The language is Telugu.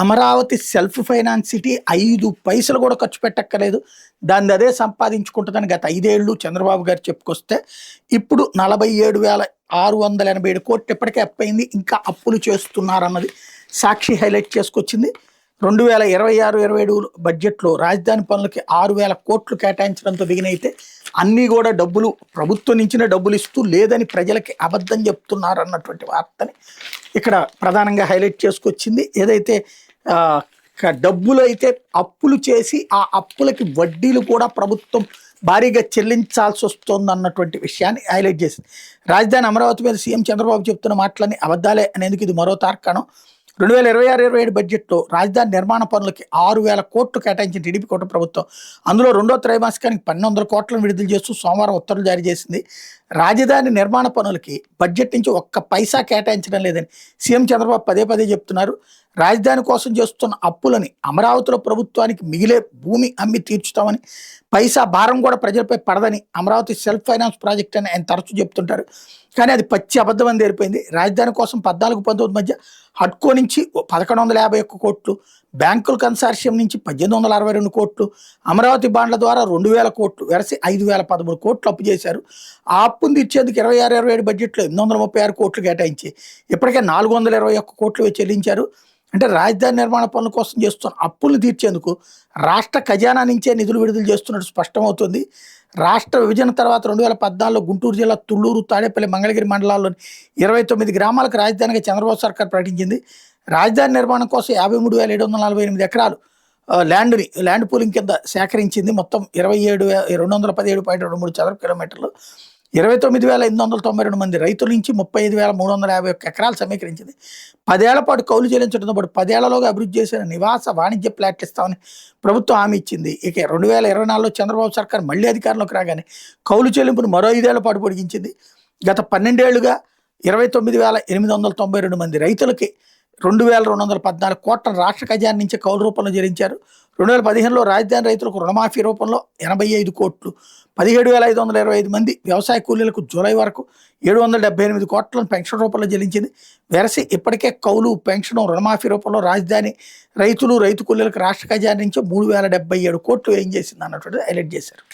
అమరావతి సెల్ఫ్ ఫైనాన్స్ సిటీ 5 పైసలు కూడా ఖర్చు పెట్టక్కర్లేదు. దాన్ని అదే సంపాదించుకుంటుందని గత 5 ఏళ్ళు చంద్రబాబు గారు చెప్పుకొస్తే, ఇప్పుడు 47,687 కోట్లు ఇప్పటికే అప్పయింది. ఇంకా అప్పులు చేస్తున్నారన్నది సాక్షి హైలైట్ చేసుకొచ్చింది. 2026, 27 బడ్జెట్‌లో రాజధాని పనులకి 6,000 కోట్లు కేటాయించడంతో బిగినైతే అన్నీ కూడా డబ్బులు ప్రభుత్వం నుంచినే డబ్బులు ఇస్తూ లేదని ప్రజలకి అబద్ధం చెప్తున్నారన్నటువంటి వార్తని ఇక్కడ ప్రధానంగా హైలైట్ చేసుకొచ్చింది. ఏదైతే డబ్బులు అయితే అప్పులు చేసి ఆ అప్పులకి వడ్డీలు కూడా ప్రభుత్వం భారీగా చెల్లించాల్సి వస్తుంది అన్నటువంటి విషయాన్ని హైలైట్ చేసింది. రాజధాని అమరావతి మీద సీఎం చంద్రబాబు చెప్తున్న మాటలన్నీ అబద్ధాలే అనేందుకు ఇది మరో తార్కాణం. 2026, 27 బడ్జెట్లో రాజధాని నిర్మాణ పనులకి 6,000 కోట్లు కేటాయించిన టీడీపీ కూటమి ప్రభుత్వం అందులో రెండో త్రైమాసికానికి 1,200 కోట్లను విడుదల చేస్తూ సోమవారం ఉత్తర్వులు జారీ చేసింది. రాజధాని నిర్మాణ పనులకి బడ్జెట్ నుంచి ఒక్క పైసా కేటాయించడం లేదని సీఎం చంద్రబాబు పదే పదే చెప్తున్నారు. రాజధాని కోసం చేస్తున్న అప్పులని అమరావతిలో ప్రభుత్వానికి మిగిలే భూమి అమ్మి తీర్చుతామని, పైసా భారం కూడా ప్రజలపై పడదని అమరావతి సెల్ఫ్ ఫైనాన్స్ ప్రాజెక్ట్ అని ఆయన తరచూ చెప్తుంటారు. కానీ అది పచ్చి అబద్ధం అని తేలిపోయింది. రాజధాని కోసం 14-19 మధ్య హడ్కో నుంచి 1,151 కోట్లు, బ్యాంకుల కన్సార్షియం నుంచి 1,862 కోట్లు, అమరావతి బాండ్ల ద్వారా 2,000 కోట్లు వెరసి 5,013 కోట్లు అప్పు చేశారు. ఆ అప్పును తీర్చేందుకు 26, 27 బడ్జెట్లో 836 కోట్లు కేటాయించి ఇప్పటికే 421 కోట్లు చెల్లించారు. అంటే రాజధాని నిర్మాణ పనుల కోసం చేస్తున్న అప్పులను తీర్చేందుకు రాష్ట్ర ఖజానా నుంచే నిధులు విడుదల చేస్తున్నట్టు స్పష్టమవుతుంది. రాష్ట్ర విభజన తర్వాత 2014లో గుంటూరు జిల్లా తుళ్లూరు, తాడేపల్లి, మంగళగిరి మండలాల్లోని 29 గ్రామాలకు రాజధానిగా చంద్రబాబు సర్కార్ ప్రకటించింది. రాజధాని నిర్మాణం కోసం 53,748 ఎకరాలు ల్యాండ్ పూలింగ్ కింద సేకరించింది. మొత్తం 27,217.23 చదరపు కిలోమీటర్లు. 29,892 మంది రైతుల నుంచి 35,351 ఎకరాలు సమీకరించింది. 10 ఏళ్ల పాటు కౌలు చెల్లించడంతో పాటు 10 ఏళ్లలోగా అభివృద్ధి చేసిన నివాస వాణిజ్య ప్లాట్లు ఇస్తామని ప్రభుత్వం హామీ ఇచ్చింది. ఇక 2024లో చంద్రబాబు సర్కార్ మళ్లీ అధికారంలోకి రాగానే కౌలు చెల్లింపును మరో 5 ఏళ్ల పాటు పొడిగించింది. గత 12 ఏళ్లుగా 29,892 మంది రైతులకి 2,214 కోట్ల రాష్ట్ర ఖజానా నుంచి కౌలు రూపంలో చెల్లించారు. 2015లో రాజధాని రైతులకు రుణమాఫీ రూపంలో 85 కోట్లు, 17,525 మంది వ్యవసాయ కూలీలకు జూలై వరకు 778 కోట్లను పెన్షన్ రూపంలో చెల్లించింది. వెరసి ఇప్పటికే కౌలు, పెన్షన్, రుణమాఫీ రూపంలో రాజధాని రైతులు, రైతు కూలీలకు రాష్ట్ర ఖజానా నుంచి 3,077 కోట్లు వ్యయం చేసింది అన్నటువంటిది హైలైట్ చేశారు.